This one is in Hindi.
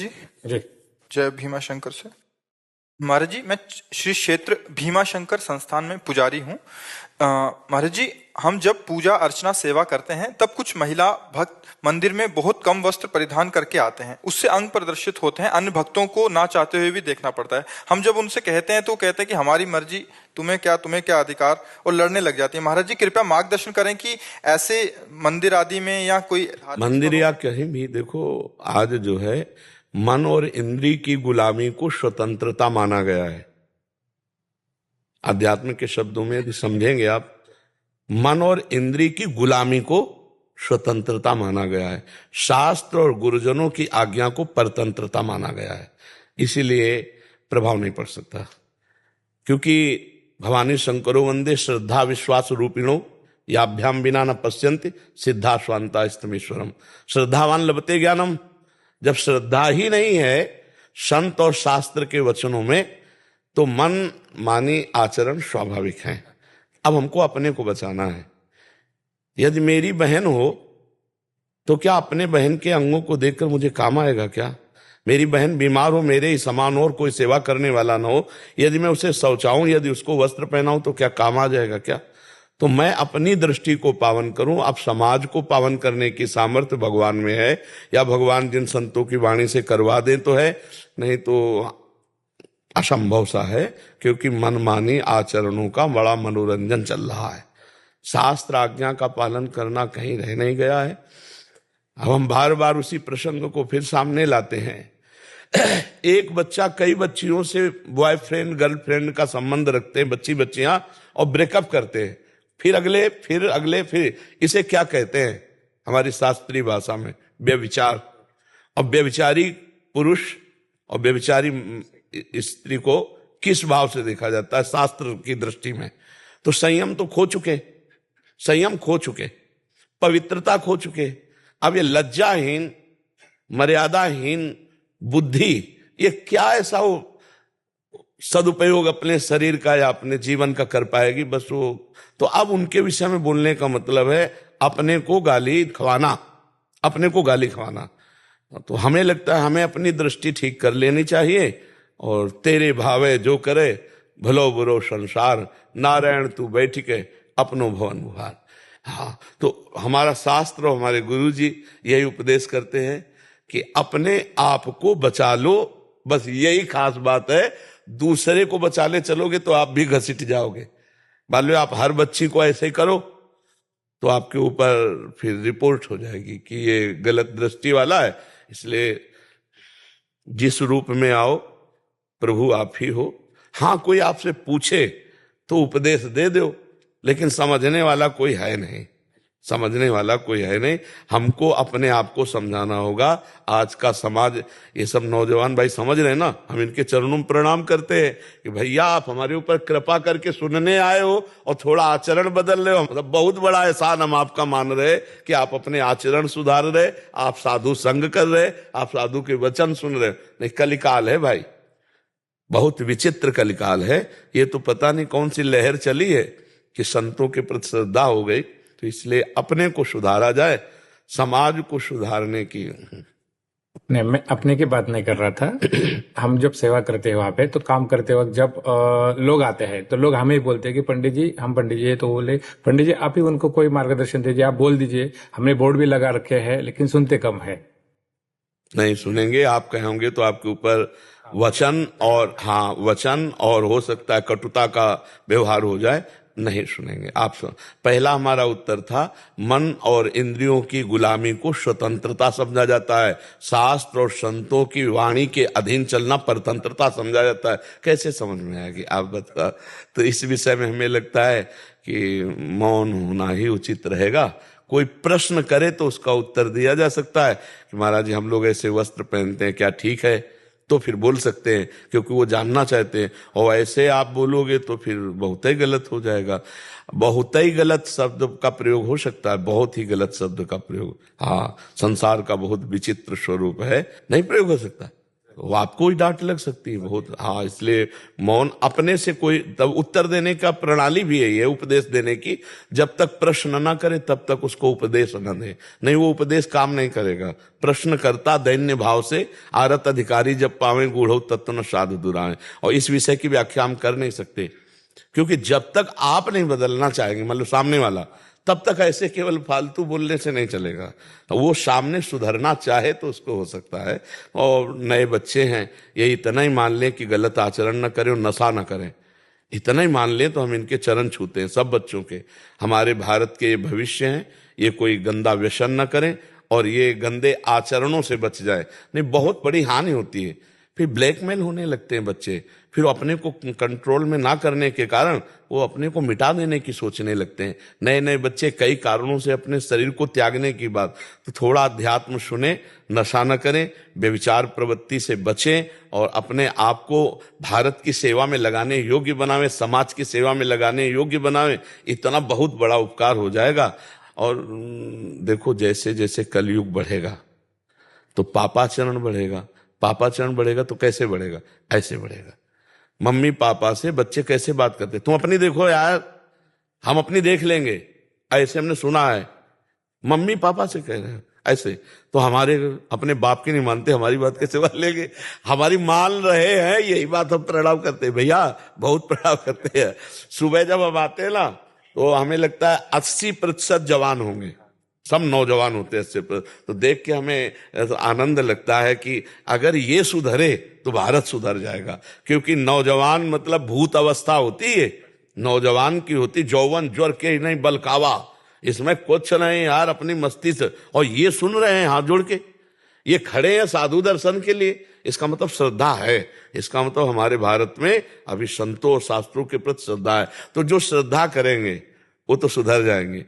जी जी। जय भीमा शंकर से। महाराज जी, मैं श्री क्षेत्र भीमा शंकर संस्थान में पुजारी हूँ। महाराज जी, हम जब पूजा अर्चना सेवा करते हैं तब कुछ महिला भक्त मंदिर में बहुत कम वस्त्र परिधान करके आते हैं। उससे अंग प्रदर्शित होते हैं, अन्य भक्तों को ना चाहते हुए भी देखना पड़ता है। हम जब उनसे कहते हैं तो कहते हैं कि हमारी मर्जी, तुम्हें क्या अधिकार, और लड़ने लग जाती है। महाराज जी, कृपया मार्गदर्शन करें कि ऐसे मंदिर आदि में या कोई मंदिर या कहीं भी देखो, आज जो है मन और इंद्री की गुलामी को स्वतंत्रता माना गया है। अध्यात्म के शब्दों में यदि समझेंगे आप, मन और इंद्री की गुलामी को स्वतंत्रता माना गया है। शास्त्र और गुरुजनों की आज्ञा को परतंत्रता माना गया है। इसीलिए प्रभाव नहीं पड़ सकता, क्योंकि भवानी शंकरो वंदे श्रद्धा विश्वास रूपिणो याभ्याम बिना न पश्यन्ति सिद्धा स्वांता स्तमीश्वरम। श्रद्धावान लभते ज्ञानम। जब श्रद्धा ही नहीं है संत और शास्त्र के वचनों में, तो मन मानी आचरण स्वाभाविक है। अब हमको अपने को बचाना है। यदि मेरी बहन हो तो क्या अपने बहन के अंगों को देखकर मुझे काम आएगा क्या? मेरी बहन बीमार हो, मेरे ही समान और कोई सेवा करने वाला ना हो, यदि मैं उसे शौचाऊं, यदि उसको वस्त्र पहनाऊं, तो क्या काम आ जाएगा क्या? तो मैं अपनी दृष्टि को पावन करूं। अब समाज को पावन करने की सामर्थ्य भगवान में है, या भगवान जिन संतों की वाणी से करवा दें तो है, नहीं तो असंभव सा है, क्योंकि मनमानी आचरणों का बड़ा मनोरंजन चल रहा है। शास्त्र आज्ञा का पालन करना कहीं रह नहीं गया है। अब हम बार बार उसी प्रसंग को फिर सामने लाते हैं। एक बच्चा कई बच्चियों से बॉयफ्रेंड गर्लफ्रेंड का संबंध रखते हैं, बच्चियां, और ब्रेकअप करते हैं। फिर अगले, इसे क्या कहते हैं हमारी शास्त्रीय भाषा में? व्यभिचार। और व्यभिचारी पुरुष और व्यभिचारी स्त्री को किस भाव से देखा जाता है शास्त्र की दृष्टि में? तो संयम तो खो चुके, पवित्रता खो चुके। अब ये लज्जाहीन, मर्यादाहीन बुद्धि, ये क्या ऐसा वो सदुपयोग अपने शरीर का या अपने जीवन का कर पाएगी? बस वो तो अब उनके विषय में बोलने का मतलब है अपने को गाली खवाना। तो हमें लगता है हमें अपनी दृष्टि ठीक कर लेनी चाहिए, और तेरे भावे जो करे भलो बुरो संसार, नारायण तू बैठ के अपनो भवन बुहार। हाँ, तो हमारा शास्त्र और हमारे गुरु जी यही उपदेश करते हैं कि अपने आप को बचा लो। बस यही खास बात है। दूसरे को बचाने चलोगे तो आप भी घसीट जाओगे। मान लो आप हर बच्ची को ऐसे ही करो तो आपके ऊपर फिर रिपोर्ट हो जाएगी कि ये गलत दृष्टि वाला है। इसलिए जिस रूप में आओ प्रभु आप ही हो। हाँ, कोई आपसे पूछे तो उपदेश दे दो, लेकिन समझने वाला कोई है नहीं। हमको अपने आप को समझाना होगा। आज का समाज, ये सब नौजवान भाई समझ रहे हैं ना, हम इनके चरणों में प्रणाम करते हैं कि भैया आप हमारे ऊपर कृपा करके सुनने आए हो और थोड़ा आचरण बदल रहे हो। मतलब बहुत बड़ा एहसान हम आपका मान रहे कि आप अपने आचरण सुधार रहे, आप साधु संग कर रहे, आप साधु के वचन सुन रहे। नहीं, कलिकाल है भाई, बहुत विचित्र कलिकाल है। ये तो पता नहीं कौन सी लहर चली है कि संतों के प्रति श्रद्धा हो गई। तो इसलिए अपने को सुधारा जाए, समाज को सुधारने की। नहीं, मैं अपने की बात नहीं कर रहा था। हम जब सेवा करते हैं वहां पे, तो काम करते वक्त जब लोग आते हैं तो लोग हमें ही बोलते हैं कि पंडित जी, हम पंडित जी है, तो बोले पंडित जी आप ही उनको कोई मार्गदर्शन दीजिए, आप बोल दीजिए। हमने बोर्ड भी लगा रखे हैं लेकिन सुनते कम है। नहीं सुनेंगे, आप कहोगे तो आपके ऊपर वचन और हो सकता है कटुता का व्यवहार हो जाए। नहीं सुनेंगे आप। पहला हमारा उत्तर था, मन और इंद्रियों की गुलामी को स्वतंत्रता समझा जाता है। शास्त्र और संतों की वाणी के अधीन चलना परतंत्रता समझा जाता है। कैसे समझ में आएगी आप बता? तो इस विषय में हमें लगता है कि मौन होना ही उचित रहेगा। कोई प्रश्न करे तो उसका उत्तर दिया जा सकता है कि महाराज जी हम लोग ऐसे वस्त्र पहनते हैं, क्या ठीक है? तो फिर बोल सकते हैं, क्योंकि वो जानना चाहते हैं। और ऐसे आप बोलोगे तो फिर बहुत ही गलत हो जाएगा। बहुत ही गलत शब्द का प्रयोग हो सकता है, बहुत ही गलत शब्द का प्रयोग। हाँ, संसार का बहुत विचित्र स्वरूप है, नहीं प्रयोग हो सकता। वो आपको ही डांट लग सकती है बहुत। हाँ, इसलिए मौन अपने से कोई तब उत्तर देने का प्रणाली भी है ये, उपदेश देने की। जब तक प्रश्न ना करे तब तक उसको उपदेश न दे, नहीं वो उपदेश काम नहीं करेगा। प्रश्न करता दैन्य भाव से आरत अधिकारी जब पावे गूढ़ो तत्व न साधु दुराए। और इस विषय की व्याख्या हम कर नहीं सकते, क्योंकि जब तक आप नहीं बदलना चाहेंगे, मतलब सामने वाला, तब तक ऐसे केवल फालतू बोलने से नहीं चलेगा। तो वो सामने सुधरना चाहे तो उसको हो सकता है। और नए बच्चे हैं, ये इतना ही मान लें कि गलत आचरण न करें और नशा न करें, इतना ही मान लें तो हम इनके चरण छूते हैं, सब बच्चों के। हमारे भारत के ये भविष्य हैं, ये कोई गंदा व्यसन न करें और ये गंदे आचरणों से बच जाए, नहीं बहुत बड़ी हानि होती है। फिर ब्लैकमेल होने लगते हैं बच्चे, फिर अपने को कंट्रोल में ना करने के कारण वो अपने को मिटा देने की सोचने लगते हैं। नए नए बच्चे कई कारणों से अपने शरीर को त्यागने की बात, तो थोड़ा अध्यात्म सुने, नशा न करें, व्यभिचार प्रवृत्ति से बचें और अपने आप को भारत की सेवा में लगाने योग्य बनावें, समाज की सेवा में लगाने योग्य बनावें। इतना बहुत बड़ा उपकार हो जाएगा। और देखो, जैसे जैसे कलयुग बढ़ेगा तो पापाचरण बढ़ेगा, पापाचरण बढ़ेगा तो कैसे बढ़ेगा, ऐसे बढ़ेगा। मम्मी पापा से बच्चे कैसे बात करते, तुम अपनी देखो यार, हम अपनी देख लेंगे, ऐसे हमने सुना है। मम्मी पापा से कह रहे हैं ऐसे, तो हमारे अपने बाप की नहीं मानते, हमारी बात कैसे मान लेंगे। हमारी मान रहे हैं, यही बात हम प्रणाम करते हैं भैया, बहुत प्रणाम करते हैं। सुबह जब हम आते हैं ना तो हमें लगता है 80% जवान होंगे, सब नौजवान होते हैं 80%। तो देख के हमें आनंद लगता है कि अगर ये सुधरे तो भारत सुधर जाएगा। क्योंकि नौजवान मतलब भूत अवस्था होती है, नौजवान की होती यौवन ज्वर के नहीं बलकावा, इसमें कुछ नहीं यार, अपनी मस्ती से। और ये सुन रहे हैं हाथ जोड़ के, ये खड़े हैं साधु दर्शन के लिए, इसका मतलब श्रद्धा है। इसका मतलब हमारे भारत में अभी संतों और शास्त्रों के प्रति श्रद्धा है। तो जो श्रद्धा करेंगे वो तो सुधर जाएंगे।